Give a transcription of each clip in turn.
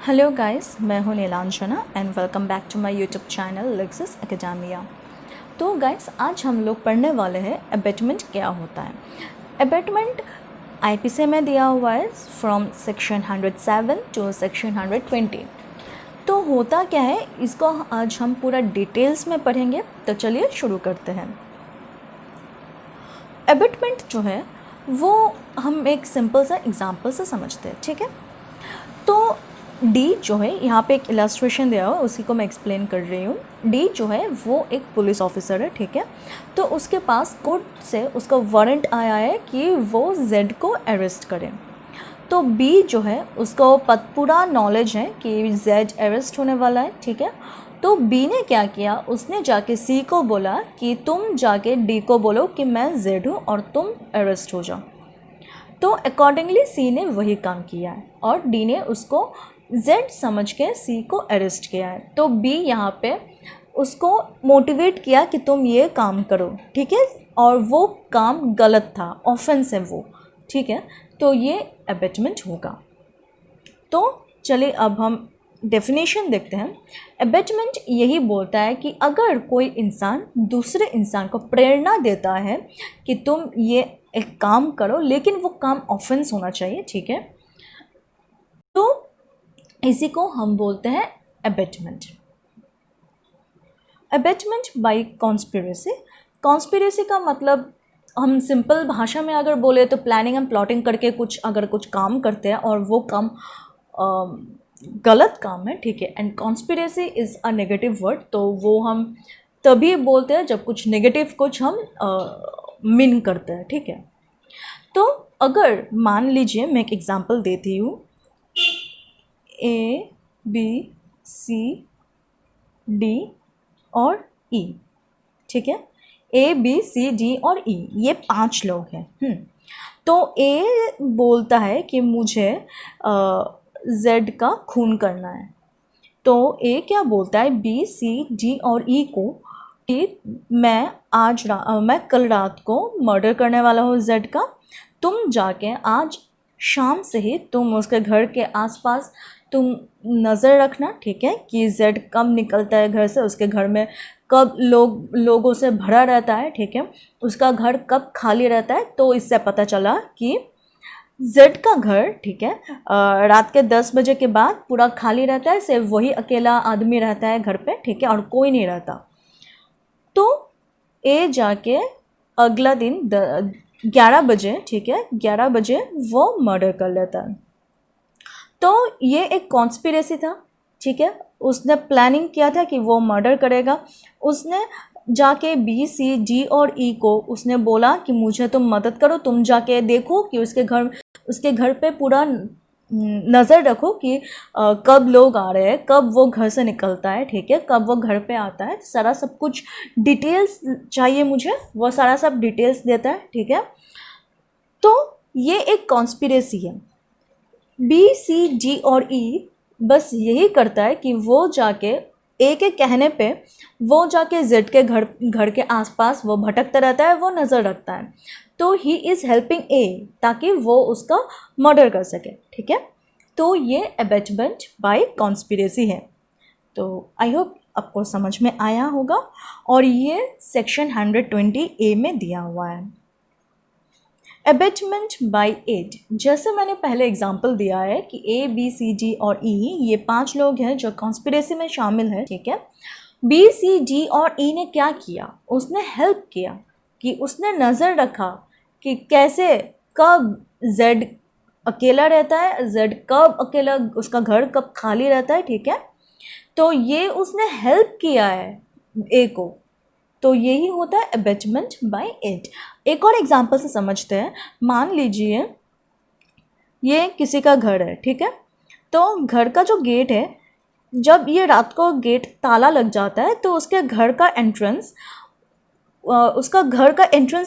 Hello guys, मैं हूँ Nilanjana and welcome back to my YouTube channel Lexis Academia. तो guys, आज हम लोग पढ़ने वाले हैं अबेटमेंट क्या होता है। अबेटमेंट आईपीसी में दिया हुआ है फ्रॉम सेक्शन 107 टू सेक्शन 120। तो होता क्या है, इसको आज हम पूरा डिटेल्स में पढ़ेंगे। तो चलिए शुरू करते हैं। अबेटमेंट जो है वो हम एक सिंपल सा एग्जांपल से समझते हैं, ठीक है। तो डी जो है, यहाँ पे एक इलस्ट्रेशन दिया हुआ है, उसी को मैं एक्सप्लेन कर रही हूँ। डी जो है वो एक पुलिस ऑफिसर है, ठीक है। तो उसके पास कोर्ट से उसका वारंट आया है कि वो जेड को अरेस्ट करे। तो बी जो है उसको पूरा नॉलेज है कि जेड अरेस्ट होने वाला है, ठीक है। तो बी ने क्या किया, उसने जाके सी को बोला कि तुम जाके डी को बोलो कि मैं जेड हूँ और तुम अरेस्ट हो जाओ। तो अकॉर्डिंगली सी ने वही काम किया है और डी ने उसको जेड समझ के सी को अरेस्ट किया है। तो बी यहाँ पे उसको मोटिवेट किया कि तुम ये काम करो, ठीक है। और वो काम गलत था, ऑफेंस है वो, ठीक है। तो ये अबेटमेंट होगा। तो चलिए अब हम डेफिनेशन देखते हैं। अबेटमेंट यही बोलता है कि अगर कोई इंसान दूसरे इंसान को प्रेरणा देता है कि तुम ये एक काम करो, लेकिन वो काम ऑफेंस होना चाहिए, ठीक है। तो इसी को हम बोलते हैं abetment. Abetment by conspiracy. Conspiracy का मतलब हम सिंपल भाषा में अगर बोले तो प्लानिंग एंड प्लॉटिंग करके कुछ काम करते हैं और वो काम गलत काम है, ठीक है। And conspiracy is a negative word, तो वो हम तभी बोलते हैं जब कुछ नेगेटिव कुछ हम मीन करते हैं, ठीक है। तो अगर मान लीजिए मैं एक एग्जांपल देती हूँ, ए बी सी डी और ई, ठीक है। ए बी सी डी और ई, ये 5 लोग हैं। तो ए बोलता है कि मुझे जेड का खून करना है। तो ए क्या बोलता है बी सी डी और ई को कि मैं कल रात को मर्डर करने वाला हूँ जेड का। तुम जाके आज शाम से ही तुम उसके घर के आसपास तुम नज़र रखना, ठीक है, कि जेड कब निकलता है घर से, उसके घर में कब लोगों से भरा रहता है, ठीक है, उसका घर कब खाली रहता है। तो इससे पता चला कि जेड का घर, ठीक है, रात के 10 बजे के बाद पूरा खाली रहता है, सिर्फ वही अकेला आदमी रहता है घर पे, ठीक है, और कोई नहीं रहता। तो ए जाके अगला दिन 11 बजे, ठीक है, 11 बजे वो मर्डर कर लेता है। तो ये एक कॉन्स्पिरेसी था, ठीक है। उसने प्लानिंग किया था कि वो मर्डर करेगा। उसने जाके बी सी डी और ई को उसने बोला कि मुझे तुम मदद करो, तुम जाके देखो कि उसके घर पे पूरा नज़र रखो कि कब लोग आ रहे हैं, कब वो घर से निकलता है, ठीक है, कब वो घर पे आता है। सारा सब कुछ डिटेल्स चाहिए मुझे, वो सारा सब डिटेल्स देता है, ठीक है। तो ये एक कॉन्स्पिरेसी है। बी सी डी और ई बस यही करता है कि वो जाके ए के कहने पे वो जाके जेड के घर के आसपास वो भटकता रहता है, वो नज़र रखता है। तो ही इज़ हेल्पिंग ए ताकि वो उसका मर्डर कर सके, ठीक है। तो ये अबेटमेंट बाय कॉन्स्पिरेसी है। तो आई होप आपको समझ में आया होगा और ये सेक्शन 120 ए में दिया हुआ है। अबेटमेंट बाय एड, जैसे मैंने पहले एग्जांपल दिया है कि ए बी सी डी और ई ये 5 लोग हैं जो कॉन्स्पिरेसी में शामिल है, ठीक है। बी सी डी और ई ने क्या किया, उसने हेल्प किया कि उसने नज़र रखा कि कैसे कब जेड अकेला रहता है, जेड कब अकेला, उसका घर कब खाली रहता है, ठीक है। तो ये उसने हेल्प किया है ए को। तो यही होता है अबेटमेंट बाय एड। एक और एग्जांपल से समझते हैं। मान लीजिए ये किसी का घर है, ठीक है। तो घर का जो गेट है, जब ये रात को गेट ताला लग जाता है तो उसका घर का एंट्रेंस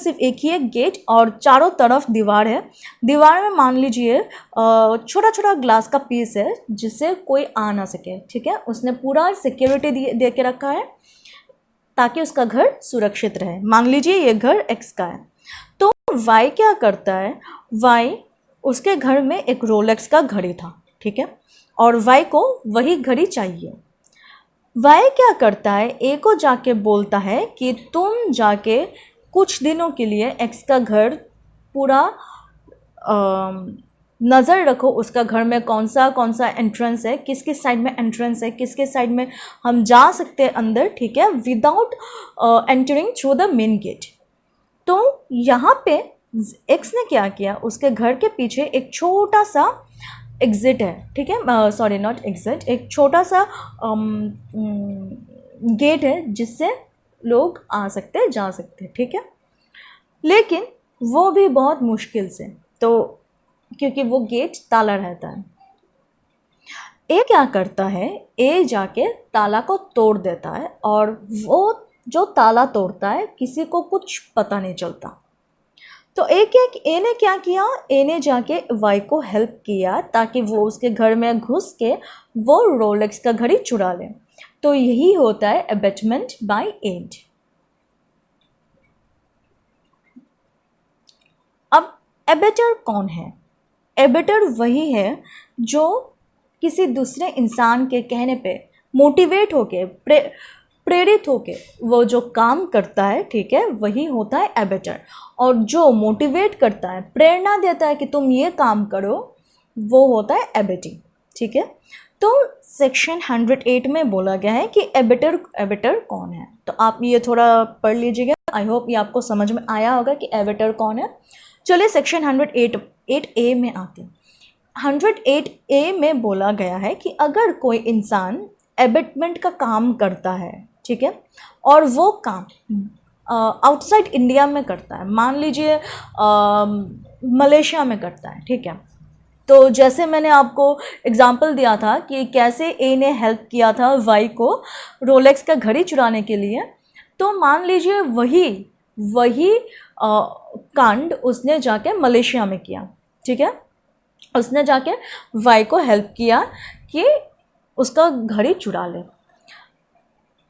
सिर्फ एक ही है, गेट, और चारों तरफ दीवार है। दीवार में मान लीजिए छोटा छोटा ग्लास का पीस है जिससे कोई आ ना सके, ठीक है। उसने पूरा सिक्योरिटी दे के रखा है ताकि उसका घर सुरक्षित रहे। मान लीजिए ये घर एक्स का है। तो वाई क्या करता है, वाई उसके घर में एक रोलेक्स का घड़ी था, ठीक है, और वाई को वही घड़ी चाहिए। वाई क्या करता है, ए को जाके बोलता है कि तुम जाके कुछ दिनों के लिए एक्स का घर पूरा नज़र रखो, उसका घर में कौन सा एंट्रेंस है, किस किस साइड में एंट्रेंस है, किस किस साइड में हम जा सकते हैं अंदर, ठीक है, without entering through the main gate. तो यहाँ पे एक्स ने क्या किया, उसके घर के पीछे एक छोटा सा एग्ज़िट है, ठीक है, सॉरी नॉट एग्ज़िट, एक छोटा सा गेट है जिससे लोग आ सकते हैं, जा सकते हैं, ठीक है, लेकिन वो भी बहुत मुश्किल से, तो क्योंकि वो गेट ताला रहता है। ए क्या करता है, ए जाके ताला को तोड़ देता है और वो जो ताला तोड़ता है किसी को कुछ पता नहीं चलता। तो ए ने क्या किया, ए ने जाके वाई को हेल्प किया ताकि वो उसके घर में घुस के वो रोलेक्स का घड़ी चुरा ले। तो यही होता है अबेटमेंट बाय एड। अब एबेटर कौन है? एबेटर वही है जो किसी दूसरे इंसान के कहने पे मोटिवेट होके प्रेरित होके वो जो काम करता है, ठीक है, वही होता है एबेटर। और जो मोटिवेट करता है, प्रेरणा देता है कि तुम ये काम करो, वो होता है एबेटिंग, ठीक है। तो सेक्शन 108 में बोला गया है कि एबेटर कौन है। तो आप ये थोड़ा पढ़ लीजिएगा, आई होप ये आपको समझ में आया होगा कि एबेटर कौन है। चलिए सेक्शन 108A में आते हैं। 108A में बोला गया है कि अगर कोई इंसान एबेटमेंट का काम करता है, ठीक है, और वो काम आउटसाइड इंडिया में करता है, मान लीजिए मलेशिया में करता है, ठीक है, तो जैसे मैंने आपको एग्जांपल दिया था कि कैसे ए ने हेल्प किया था वाई को रोलेक्स का घड़ी चुराने के लिए, तो मान लीजिए वही कांड उसने जाके मलेशिया में किया, ठीक है, उसने जाके वाई को हेल्प किया कि उसका घड़ी चुरा ले।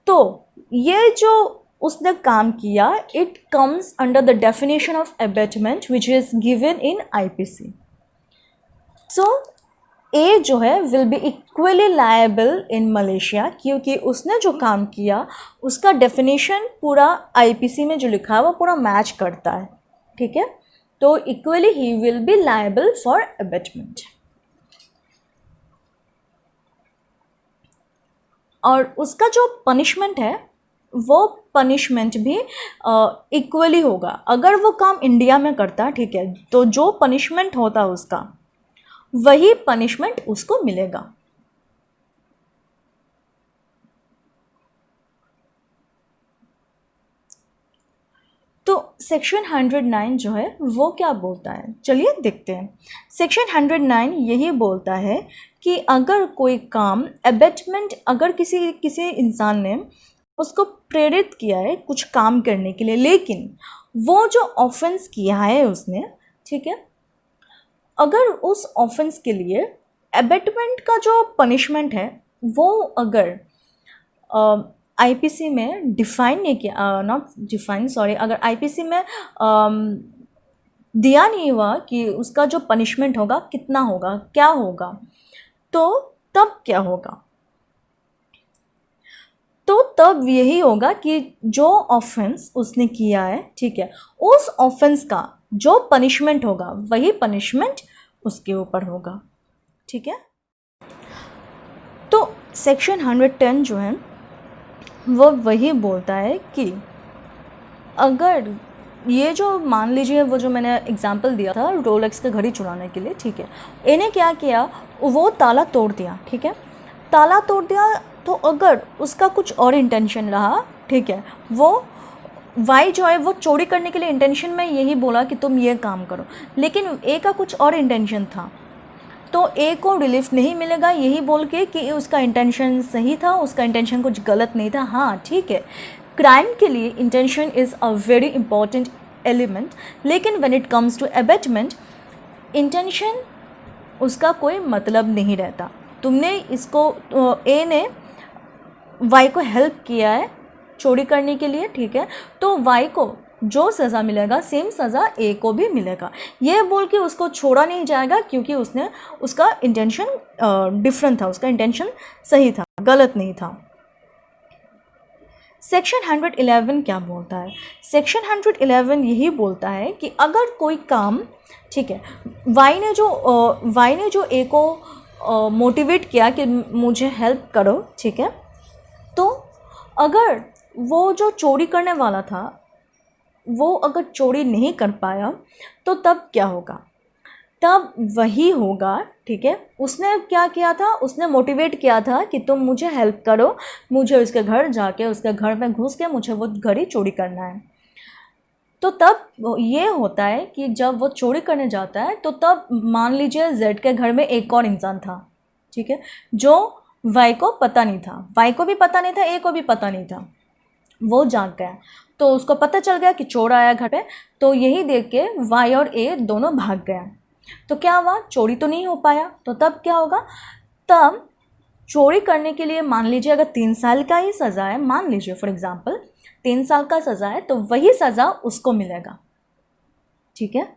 तो ये जो उसने काम किया, it comes under the definition of abetment which is given in IPC. So A जो है will be equally liable in Malaysia, क्योंकि उसने जो काम किया उसका डेफिनेशन पूरा आईपीसी में जो लिखा है वो पूरा मैच करता है, ठीक है। तो इक्वली ही will be liable for abetment. और उसका जो पनिशमेंट है वो पनिशमेंट भी इक्वली होगा। अगर वो काम इंडिया में करता है, ठीक है, तो जो पनिशमेंट होता है उसका वही पनिशमेंट उसको मिलेगा। तो सेक्शन 109 जो है वो क्या बोलता है, चलिए देखते हैं। सेक्शन 109 यही बोलता है कि अगर कोई काम अबेटमेंट, अगर किसी इंसान ने उसको प्रेरित किया है कुछ काम करने के लिए, लेकिन वो जो ऑफेंस किया है उसने, ठीक है, अगर उस ऑफेंस के लिए अबेटमेंट का जो पनिशमेंट है वो अगर आईपीसी में डिफाइन नहीं किया, नॉट डिफाइन, सॉरी, अगर आईपीसी में दिया नहीं हुआ कि उसका जो पनिशमेंट होगा कितना होगा, क्या होगा, तो तब क्या होगा, तो तब यही होगा कि जो ऑफेंस उसने किया है, ठीक है, उस ऑफेंस का जो पनिशमेंट होगा वही पनिशमेंट उसके ऊपर होगा, ठीक है। तो सेक्शन 110 जो है वो वही बोलता है कि अगर ये जो मान लीजिए वो जो मैंने एग्जांपल दिया था रोलेक्स का घड़ी चुराने के लिए, ठीक है, इन्हें क्या किया, वो ताला तोड़ दिया, ठीक है, ताला तोड़ दिया, तो अगर उसका कुछ और इंटेंशन रहा, ठीक है, वो वाई जो है वो चोरी करने के लिए इंटेंशन में यही बोला कि तुम ये काम करो, लेकिन ए का कुछ और इंटेंशन था, तो ए को रिलीफ नहीं मिलेगा यही बोल के कि उसका इंटेंशन सही था, उसका इंटेंशन कुछ गलत नहीं था। हाँ ठीक है, क्राइम के लिए intention is a very important element, लेकिन when it comes to abetment intention उसका कोई मतलब नहीं रहता। तुमने इसको ए ने वाई को हेल्प किया है चोरी करने के लिए, ठीक है, तो वाई को जो सज़ा मिलेगा सेम सज़ा ए को भी मिलेगा। ये बोल के उसको छोड़ा नहीं जाएगा क्योंकि उसका इंटेंशन डिफरेंट था, उसका इंटेंशन सही था, गलत नहीं था। सेक्शन 111 क्या बोलता है? सेक्शन 111 यही बोलता है कि अगर कोई काम, ठीक है, वाई ने जो ए को मोटिवेट किया कि मुझे हेल्प करो, ठीक है, तो अगर वो जो चोरी करने वाला था वो अगर चोरी नहीं कर पाया तो तब क्या होगा? तब वही होगा, ठीक है, उसने क्या किया था, उसने मोटिवेट किया था कि तुम मुझे हेल्प करो, मुझे उसके घर जाके उसके घर में घुस के मुझे वो घड़ी चोरी करना है। तो तब ये होता है कि जब वो चोरी करने जाता है तो तब मान लीजिए जेड के घर में एक और इंसान था, ठीक है, जो वाई को पता नहीं था, वाई को भी पता नहीं था, ए को भी पता नहीं था। वो जाग गया तो उसको पता चल गया कि चोर आया घर पे, तो यही देख के वाई और ए दोनों भाग गया। तो क्या हुआ? चोरी तो नहीं हो पाया। तो तब क्या होगा? तब चोरी करने के लिए मान लीजिए अगर 3 साल का ही सज़ा है, मान लीजिए फॉर एग्जांपल 3 साल का सज़ा है, तो वही सज़ा उसको मिलेगा, ठीक है।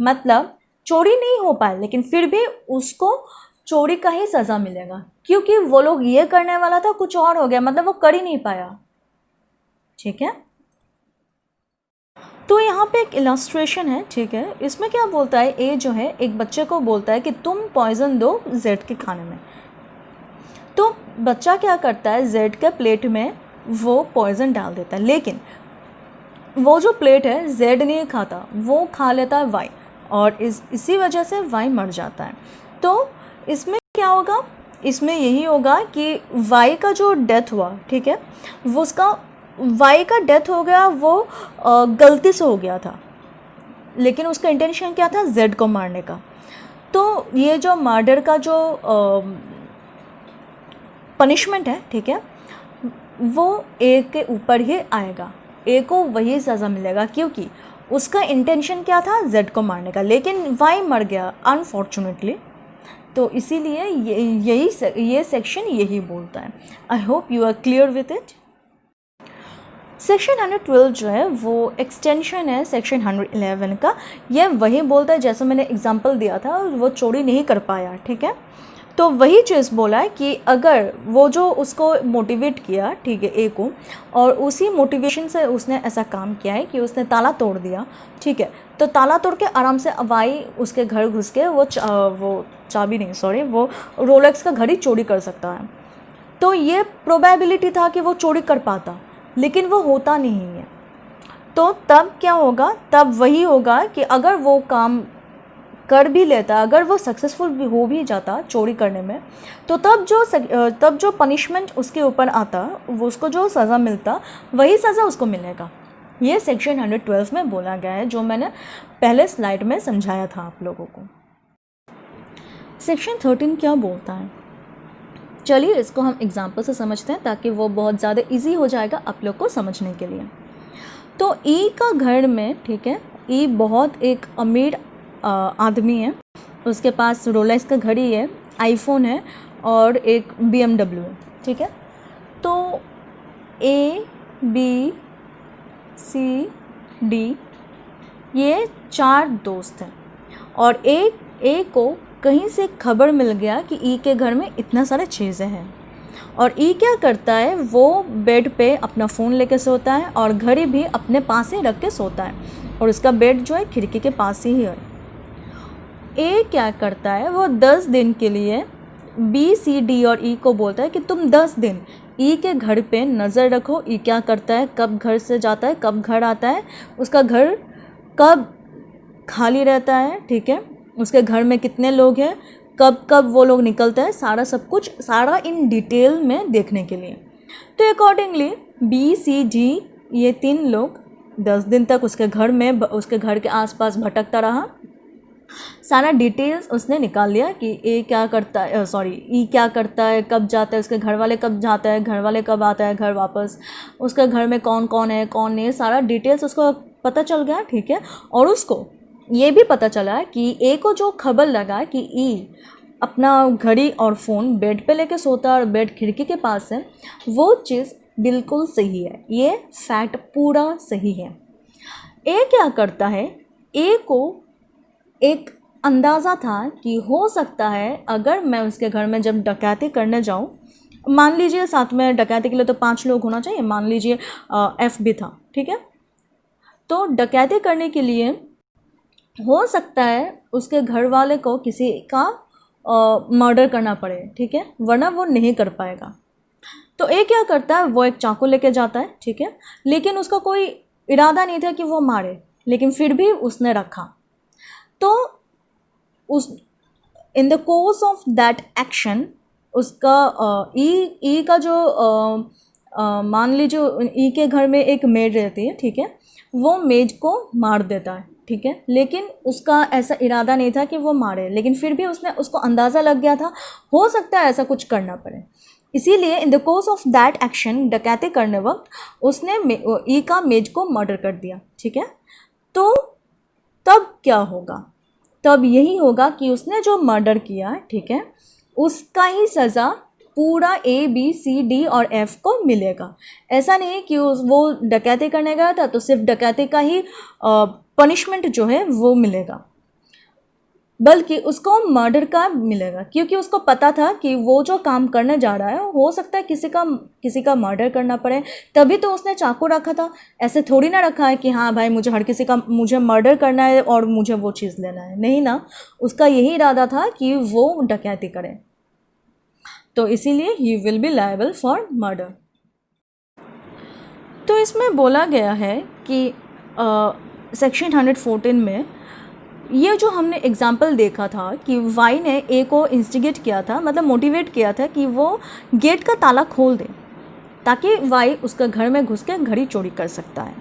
मतलब चोरी नहीं हो पाया लेकिन फिर भी उसको चोरी का ही सज़ा मिलेगा क्योंकि वो लोग ये करने वाला था, कुछ और हो गया, मतलब वो कर ही नहीं पाया, ठीक है। तो यहाँ पे एक इलस्ट्रेशन है, ठीक है, इसमें क्या बोलता है, ए जो है एक बच्चे को बोलता है कि तुम पॉइज़न दो जेड के खाने में। तो बच्चा क्या करता है, जेड के प्लेट में वो पॉइज़न डाल देता है, लेकिन वो जो प्लेट है जेड नहीं खाता, वो खा लेता है वाई, और इसी वजह से वाई मर जाता है। तो इसमें क्या होगा? इसमें यही होगा कि वाई का जो डेथ हुआ, ठीक है, वो उसका वाई का डेथ हो गया, वो गलती से हो गया था, लेकिन उसका इंटेंशन क्या था? जेड को मारने का। तो ये जो मर्डर का जो पनिशमेंट है, ठीक है, वो ए के ऊपर ही आएगा, ए को वही सज़ा मिलेगा क्योंकि उसका इंटेंशन क्या था? जेड को मारने का, लेकिन वाई मर गया अनफॉर्चुनेटली। तो इसीलिए ये सेक्शन यही बोलता है। I hope you are clear with it. Section 112 जो है वो एक्सटेंशन है सेक्शन 111 का। ये वही बोलता है जैसे मैंने एग्जांपल दिया था, वो चोरी नहीं कर पाया, ठीक है, तो वही चीज़ बोला है कि अगर वो जो उसको मोटिवेट किया, ठीक है, ए को, और उसी मोटिवेशन से उसने ऐसा काम किया है कि उसने ताला तोड़ दिया, ठीक है, तो ताला तोड़ के आराम से वाई उसके घर घुस के वो चाबी नहीं, सॉरी, वो रोलेक्स का घड़ी चोरी कर सकता है। तो ये प्रोबेबिलिटी था कि वो चोरी कर पाता, लेकिन वो होता नहीं है। तो तब क्या होगा? तब वही होगा कि अगर वो काम कर भी लेता, अगर वो सक्सेसफुल भी हो भी जाता चोरी करने में, तो तब जो पनिशमेंट उसके ऊपर आता, वो उसको जो सज़ा मिलता, वही सज़ा उसको मिलेगा। ये सेक्शन 112 में बोला गया है, जो मैंने पहले स्लाइड में समझाया था आप लोगों को। सेक्शन 13 क्या बोलता है? चलिए इसको हम एग्जाम्पल से समझते हैं ताकि वो बहुत ज़्यादा इजी हो जाएगा आप लोग को समझने के लिए। तो ई का घर में, ठीक है, ई बहुत एक अमीर आदमी है, उसके पास रोलेक्स का घड़ी है, आईफोन है और एक BMW है, ठीक है। तो A B C D ये 4 दोस्त हैं और ए को कहीं से खबर मिल गया कि ई के घर में इतना सारे चीज़ें हैं, और ई क्या करता है, वो बेड पे अपना फ़ोन लेके सोता है और घड़ी भी अपने पास ही रख के सोता है, और उसका बेड जो है खिड़की के पास ही है। ए क्या करता है, वो 10 दिन के लिए बी सी डी और ई को बोलता है कि तुम 10 दिन ई के घर पे नज़र रखो, ई क्या करता है, कब घर से जाता है, कब घर आता है, उसका घर कब खाली रहता है, ठीक है, उसके घर में कितने लोग हैं, कब कब वो लोग निकलते हैं, सारा इन डिटेल में देखने के लिए। तो अकॉर्डिंगली BCD ये 3 लोग 10 दिन तक उसके घर के आसपास भटकता रहा। सारा डिटेल्स उसने निकाल लिया कि ई क्या करता है, कब जाता है, उसके घर वाले कब जाता है, घर वाले कब आता है घर वापस, उसके घर में कौन कौन है कौन नहीं, सारा डिटेल्स उसको पता चल गया, ठीक है। और उसको ये भी पता चला कि ए को जो खबर लगा कि ई अपना घड़ी और फ़ोन बेड पे लेके सोता है और बेड खिड़की के पास है, वो चीज़ बिल्कुल सही है, ये फैक्ट पूरा सही है। ए क्या करता है, ए को एक अंदाज़ा था कि हो सकता है अगर मैं उसके घर में जब डकैती करने जाऊं, मान लीजिए साथ में डकैती के लिए तो 5 लोग होना चाहिए, मान लीजिए एफ भी था, ठीक है। तो डकैती करने के लिए हो सकता है उसके घर वाले को किसी का मर्डर करना पड़े, ठीक है, वरना वो नहीं कर पाएगा। तो ए क्या करता है, वो एक चाकू लेके जाता है, ठीक है, लेकिन उसका कोई इरादा नहीं था कि वो मारे, लेकिन फिर भी उसने रखा। तो उस in the course of that action उसका ई का जो मान लीजिए ई के घर में एक मेड रहती है, ठीक है, वो मेड को मार देता है, ठीक है, लेकिन उसका ऐसा इरादा नहीं था कि वो मारे, लेकिन फिर भी उसको अंदाज़ा लग गया था हो सकता है ऐसा कुछ करना पड़े। इसीलिए in the course of that action डकैती करने वक्त उसने ई का मेड को मर्डर कर दिया, ठीक है। तो तब क्या होगा, तब यही होगा कि उसने जो मर्डर किया, ठीक है, उसका ही सज़ा पूरा ए बी सी डी और एफ को मिलेगा। ऐसा नहीं कि वो डकैती करने गया था तो सिर्फ डकैती का ही पनिशमेंट जो है वो मिलेगा, बल्कि उसको मर्डर का मिलेगा, क्योंकि उसको पता था कि वो जो काम करने जा रहा है हो सकता है किसी का मर्डर करना पड़े, तभी तो उसने चाकू रखा था। ऐसे थोड़ी ना रखा है कि हाँ भाई मुझे मर्डर करना है और मुझे वो चीज़ लेना है, नहीं ना, उसका यही इरादा था कि वो डकैती करे। तो इसीलिए ही will be liable for murder. तो इसमें बोला गया है कि सेक्शन 114 में ये जो हमने एग्जाम्पल देखा था कि वाई ने ए को इंस्टिगेट किया था, मतलब मोटिवेट किया था कि वो गेट का ताला खोल दे ताकि वाई उसके घर में घुस के घड़ी चोरी कर सकता है।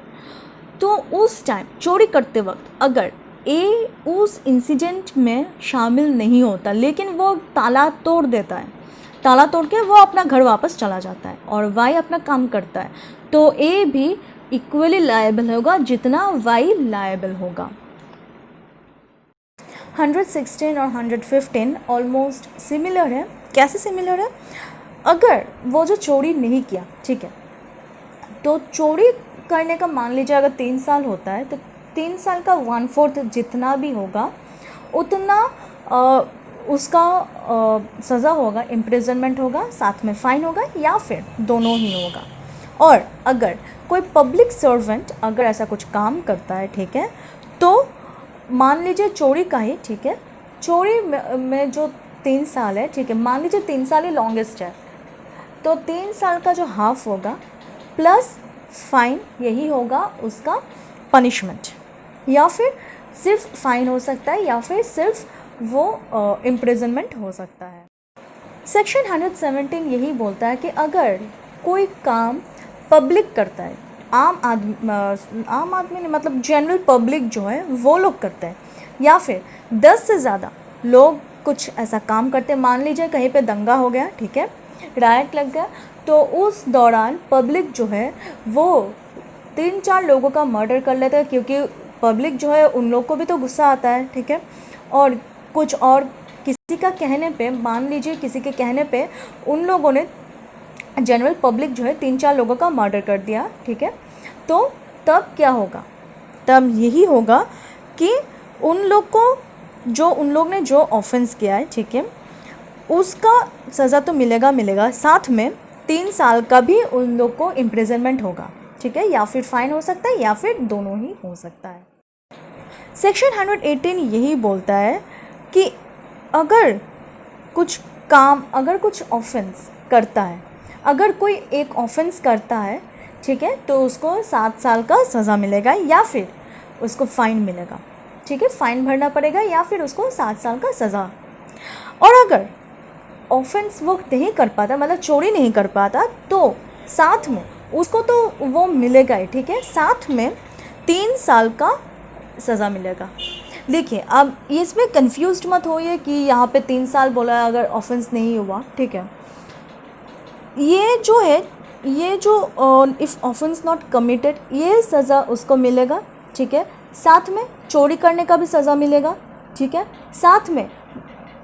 तो उस टाइम चोरी करते वक्त अगर ए उस इंसिडेंट में शामिल नहीं होता, लेकिन वो ताला तोड़ देता है, ताला तोड़ के वो अपना घर वापस चला जाता है और वाई अपना काम करता है, तो ए भी इक्वली लायबल होगा जितना वाई लायबल होगा। 116 और 115 ऑलमोस्ट सिमिलर है। कैसे सिमिलर है, अगर वो जो चोरी नहीं किया, ठीक है, तो चोरी करने का मान लीजिए अगर 3 साल होता है तो 3 साल का 1/4 जितना भी होगा उतना उसका सज़ा होगा, इम्प्रिजनमेंट होगा, साथ में फ़ाइन होगा या फिर दोनों ही होगा। और अगर कोई पब्लिक सर्वेंट अगर ऐसा कुछ काम करता है, ठीक है, तो मान लीजिए चोरी का ही, ठीक है, चोरी में जो 3 साल है, ठीक है, मान लीजिए 3 साल ही लॉन्गेस्ट है, तो 3 साल का जो हाफ होगा प्लस फ़ाइन, यही होगा उसका पनिशमेंट, या फिर सिर्फ फ़ाइन हो सकता है या फिर सिर्फ वो इम्प्रिजनमेंट हो सकता है। सेक्शन 117 यही बोलता है कि अगर कोई काम पब्लिक करता है, आम आदमी ने मतलब जनरल पब्लिक जो है वो लोग करते हैं, या फिर 10 से ज़्यादा लोग कुछ ऐसा काम करते हैं, मान लीजिए कहीं पे दंगा हो गया, ठीक है, रायट लग गया, तो उस दौरान पब्लिक जो है वो 3-4 लोगों का मर्डर कर लेता है, क्योंकि पब्लिक जो है उन लोग को भी तो गुस्सा आता है, ठीक है, और कुछ और किसी का कहने पे, मान लीजिए किसी के कहने पे उन लोगों ने जनरल पब्लिक जो है 3-4 लोगों का मर्डर कर दिया, ठीक है, तो तब क्या होगा, तब यही होगा कि उन लोग ने जो ऑफेंस किया है, ठीक है, उसका सज़ा तो मिलेगा, साथ में 3 साल का भी उन लोग को इम्प्रिजनमेंट होगा, ठीक है, या फिर फ़ाइन हो सकता है या फिर दोनों ही हो सकता है। सेक्शन 118 यही बोलता है कि अगर कुछ ऑफेंस करता है, अगर कोई एक ऑफेंस करता है, ठीक है, तो उसको 7 साल का सज़ा मिलेगा या फिर उसको फ़ाइन मिलेगा, ठीक है, फ़ाइन भरना पड़ेगा या फिर उसको 7 साल का सज़ा। और अगर ऑफेंस वो नहीं कर पाता, मतलब चोरी नहीं कर पाता, तो साथ में उसको तो वो मिलेगा ही, ठीक है, साथ में 3 साल का सज़ा मिलेगा। देखिए अब इसमें कंफ्यूज्ड मत होइए कि यहाँ पे 3 साल बोला है अगर ऑफेंस नहीं हुआ, ठीक है, ये जो इफ़ ऑफेंस नॉट कमिटेड, ये सज़ा उसको मिलेगा, ठीक है, साथ में चोरी करने का भी सज़ा मिलेगा, ठीक है, साथ में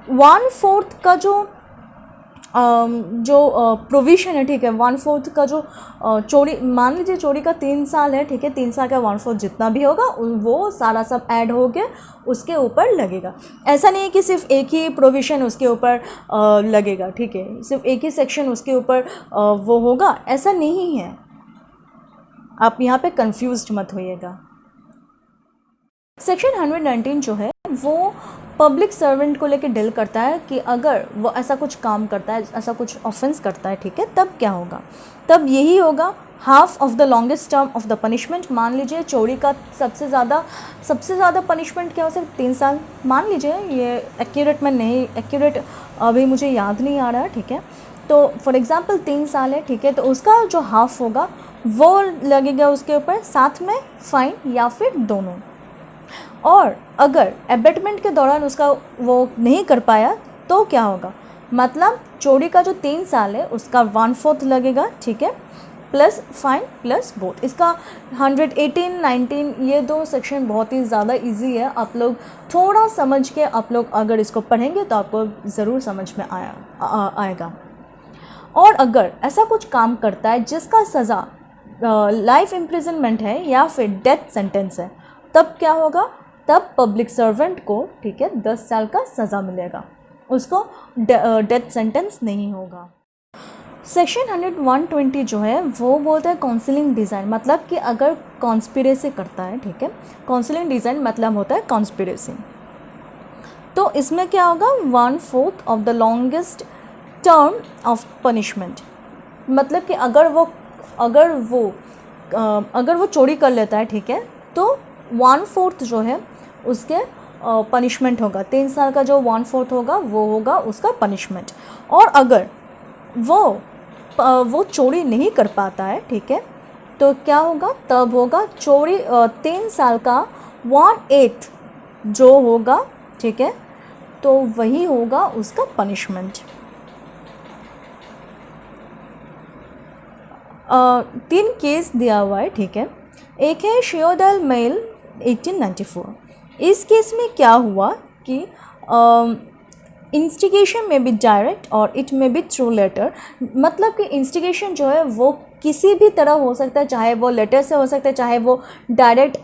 1/4 का जो जो प्रोविशन है, ठीक है, 1/4 का जो चोरी, मान लीजिए चोरी का 3 साल है, ठीक है, 3 साल का 1/4 जितना भी होगा वो सारा सब ऐड हो के उसके ऊपर लगेगा। ऐसा नहीं है कि सिर्फ एक ही प्रोविशन उसके ऊपर लगेगा, ठीक है, सिर्फ एक ही सेक्शन उसके ऊपर वो होगा, ऐसा नहीं है। आप यहाँ पे कंफ्यूज्ड मत होइएगा। सेक्शन 119 जो है वो पब्लिक सर्वेंट को लेकर डील करता है कि अगर वो ऐसा कुछ काम करता है, ऐसा कुछ ऑफेंस करता है, ठीक है, तब क्या होगा। तब यही होगा half of the longest term of the punishment. मान लीजिए चोरी का सबसे ज़्यादा पनिशमेंट क्या हो सकता है, 3 साल मान लीजिए, ये एक्यूरेट अभी मुझे याद नहीं आ रहा है, ठीक है। तो फॉर एग्ज़ाम्पल 3 साल है, ठीक है, तो उसका जो हाफ होगा वो लगेगा उसके ऊपर, साथ में फाइन या फिर दोनों। और अगर एबेटमेंट के दौरान उसका वो नहीं कर पाया तो क्या होगा, मतलब चोरी का जो 3 साल है उसका 1/4 लगेगा, ठीक है, प्लस फाइन प्लस बोथ। इसका 118, 19 ये 2 सेक्शन बहुत ही ज़्यादा इजी है। आप लोग थोड़ा समझ के आप लोग अगर इसको पढ़ेंगे तो आपको ज़रूर समझ में आएगा। और अगर ऐसा कुछ काम करता है जिसका सज़ा लाइफ इम्प्रिजनमेंट है या फिर डेथ सेंटेंस है, तब क्या होगा, तब पब्लिक सर्वेंट को, ठीक है, 10 साल का सज़ा मिलेगा, उसको डेथ सेंटेंस नहीं होगा। सेक्शन 120 जो है वो बोलता है काउंसलिंग डिज़ाइन, मतलब कि अगर कॉन्स्पिरेसी करता है, ठीक है, काउंसलिंग डिज़ाइन मतलब होता है कॉन्स्पिरेसी। तो इसमें क्या होगा, 1/4 of the longest term of punishment, मतलब कि अगर वो चोरी कर लेता है, ठीक है, तो 1/4 जो है उसके पनिशमेंट होगा। 3 साल का जो 1/4 होगा वो होगा उसका पनिशमेंट। और अगर वो चोरी नहीं कर पाता है, ठीक है, तो क्या होगा, तब होगा चोरी 3 साल का 1/8 जो होगा, ठीक है, तो वही होगा उसका पनिशमेंट। 3 केस दिया हुआ है, ठीक है। एक है शियोदल मेल 1894। इस केस में क्या हुआ कि इंस्टिगेशन में भी डायरेक्ट और इट में भी थ्रू लेटर, मतलब कि इंस्टिगेशन जो है वो किसी भी तरह हो सकता है, चाहे वो लेटर से हो सकता है, चाहे वो डायरेक्ट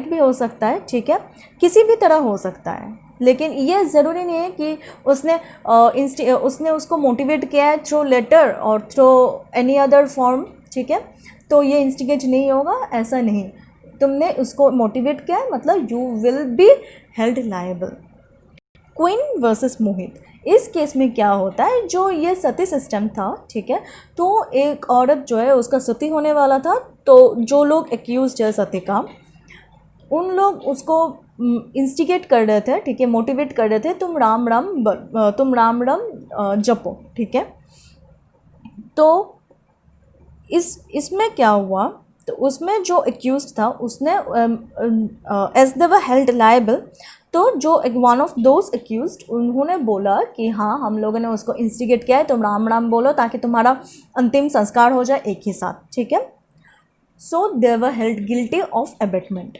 भी हो सकता है, ठीक है, किसी भी तरह हो सकता है। लेकिन ये ज़रूरी नहीं है कि उसने उसको मोटिवेट किया है थ्रू लेटर और थ्रू एनी अदर फॉर्म, ठीक है, तो ये इंस्टिगेट नहीं होगा, ऐसा नहीं। तुमने उसको मोटिवेट किया है मतलब you will be held liable. Queen versus Mohit, इस केस में क्या होता है, जो ये सती सिस्टम था, ठीक है, तो एक औरत जो है उसका सती होने वाला था, तो जो लोग एक्यूज्ड है सती का, उन लोग उसको इंस्टिगेट कर रहे थे, ठीक है, मोटिवेट कर रहे थे, तुम राम राम जपो, ठीक है। तो इसमें क्या हुआ, तो उसमें जो एक्यूज्ड था उसने as they were held liable, तो जो वन ऑफ दोज एक्यूज्ड उन्होंने बोला कि हाँ हम लोगों ने उसको इंस्टिगेट किया है, तुम राम राम बोलो ताकि तुम्हारा अंतिम संस्कार हो जाए एक ही साथ, ठीक है। So they were held guilty of abetment.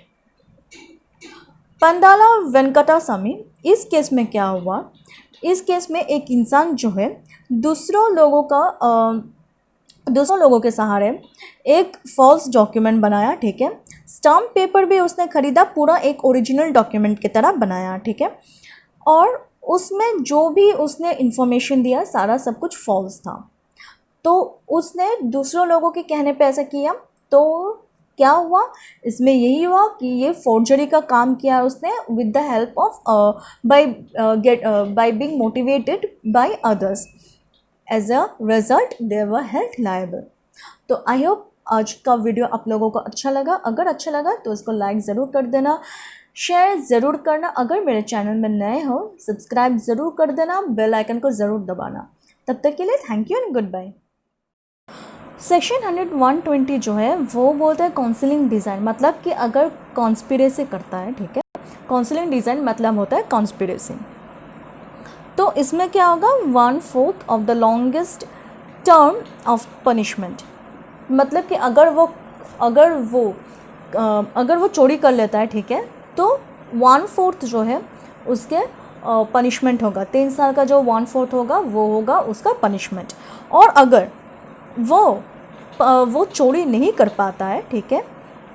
Pandala Venkataswami, इस केस में क्या हुआ, इस केस में एक इंसान जो है दूसरों लोगों के सहारे एक फॉल्स डॉक्यूमेंट बनाया, ठीक है, स्टाम्प पेपर भी उसने ख़रीदा, पूरा एक ओरिजिनल डॉक्यूमेंट की तरह बनाया, ठीक है, और उसमें जो भी उसने इन्फॉर्मेशन दिया सारा सब कुछ फॉल्स था। तो उसने दूसरों लोगों के कहने पे ऐसा किया, तो क्या हुआ, इसमें यही हुआ कि ये फोर्जरी का काम किया उसने with the help of by being motivated by others. As a result they were held liable. तो आई होप आज का वीडियो आप लोगों को अच्छा लगा। अगर अच्छा लगा तो इसको लाइक ज़रूर कर देना, शेयर ज़रूर करना, अगर मेरे चैनल में नए हो सब्सक्राइब ज़रूर कर देना, बेल आइकन को ज़रूर दबाना। तब तक के लिए thank you and goodbye. Section 120 जो है वो बोलता है काउंसलिंग डिज़ाइन, मतलब कि अगर कॉन्स्पिरेसी करता है, ठीक है, काउंसलिंग डिज़ाइन मतलब होता है कॉन्स्पिरेसी। तो इसमें क्या होगा, 1/4 of the longest term of punishment, मतलब कि अगर वो चोरी कर लेता है, ठीक है, तो 1/4 जो है उसके पनिशमेंट होगा, 3 साल का जो 1/4 होगा वो होगा उसका पनिशमेंट। और अगर वो चोरी नहीं कर पाता है, ठीक है,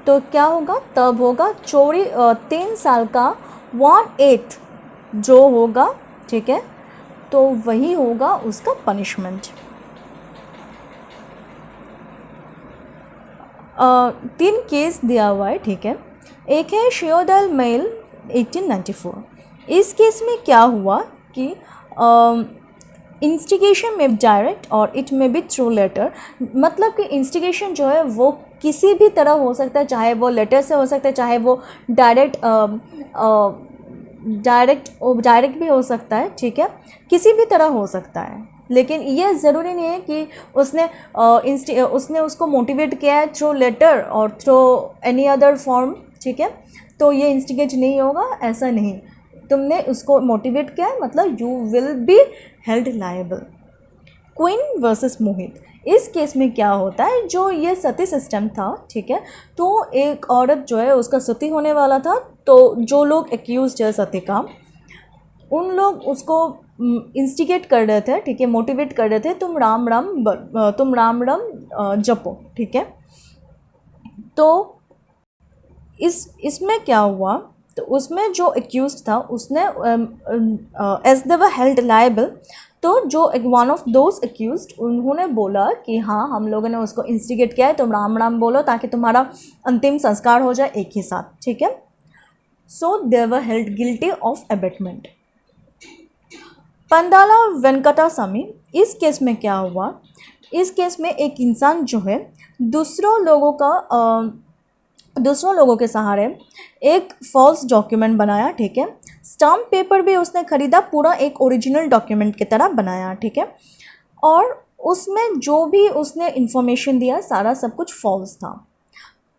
तो क्या होगा, तब होगा चोरी 3 साल का 1/8 जो होगा, ठीक है, तो वही होगा उसका पनिशमेंट। 3 केस दिया हुआ है, ठीक है। एक है शियोदल मेल 1894। इस केस में क्या हुआ कि इंस्टिगेशन में डायरेक्ट और इट में भी थ्रू लेटर, मतलब कि इंस्टिगेशन जो है वो किसी भी तरह हो सकता है, चाहे वो लेटर से हो सकता है, चाहे वो डायरेक्ट भी हो सकता है, ठीक है, किसी भी तरह हो सकता है। लेकिन ये ज़रूरी नहीं है कि उसने उसको मोटिवेट किया है थ्रू लेटर और थ्रू एनी अदर फॉर्म, ठीक है, तो ये इंस्टिगेट नहीं होगा, ऐसा नहीं। तुमने उसको मोटिवेट किया है मतलब you will be held liable. Queen versus Mohit, इस केस में क्या होता है, जो ये सती सिस्टम था, ठीक है, तो एक औरत जो है उसका सती होने वाला था, तो जो लोग एक्यूज है सती का, उन लोग उसको इंस्टिगेट कर रहे थे, ठीक है, मोटिवेट कर रहे थे, तुम राम राम जपो, ठीक है। तो इसमें क्या हुआ, तो उसमें जो एक्यूज था उसने as they were held liable, तो जो वन ऑफ दोज एक्यूज उन्होंने बोला कि हाँ हम लोगों ने उसको इंस्टिगेट किया है, तुम राम राम बोलो ताकि तुम्हारा अंतिम संस्कार हो जाए एक ही साथ, ठीक है। So they were held guilty of abetment. Pandala Venkataswami, इस केस में क्या हुआ, इस केस में एक इंसान जो है दूसरों लोगों के सहारे एक फॉल्स डॉक्यूमेंट बनाया, ठीक है, स्टाम्प पेपर भी उसने ख़रीदा, पूरा एक ओरिजिनल डॉक्यूमेंट की तरह बनाया, ठीक है, और उसमें जो भी उसने इन्फॉर्मेशन दिया सारा सब कुछ फॉल्स था।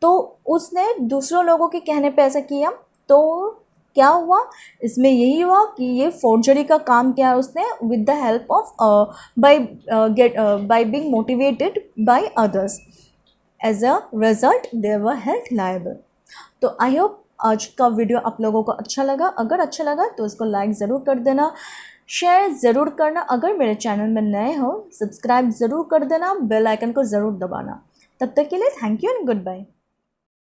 तो उसने दूसरों लोगों के कहने पे ऐसा किया, तो क्या हुआ, इसमें यही हुआ कि ये फोर्जरी का काम किया उसने with the help of by being motivated by others. As a result they were held liable. तो आई होप आज का वीडियो आप लोगों को अच्छा लगा। अगर अच्छा लगा तो इसको लाइक ज़रूर कर देना, शेयर ज़रूर करना, अगर मेरे चैनल में नए हो सब्सक्राइब ज़रूर कर देना, बेल आइकन को ज़रूर दबाना। तब तक के लिए thank you and good bye.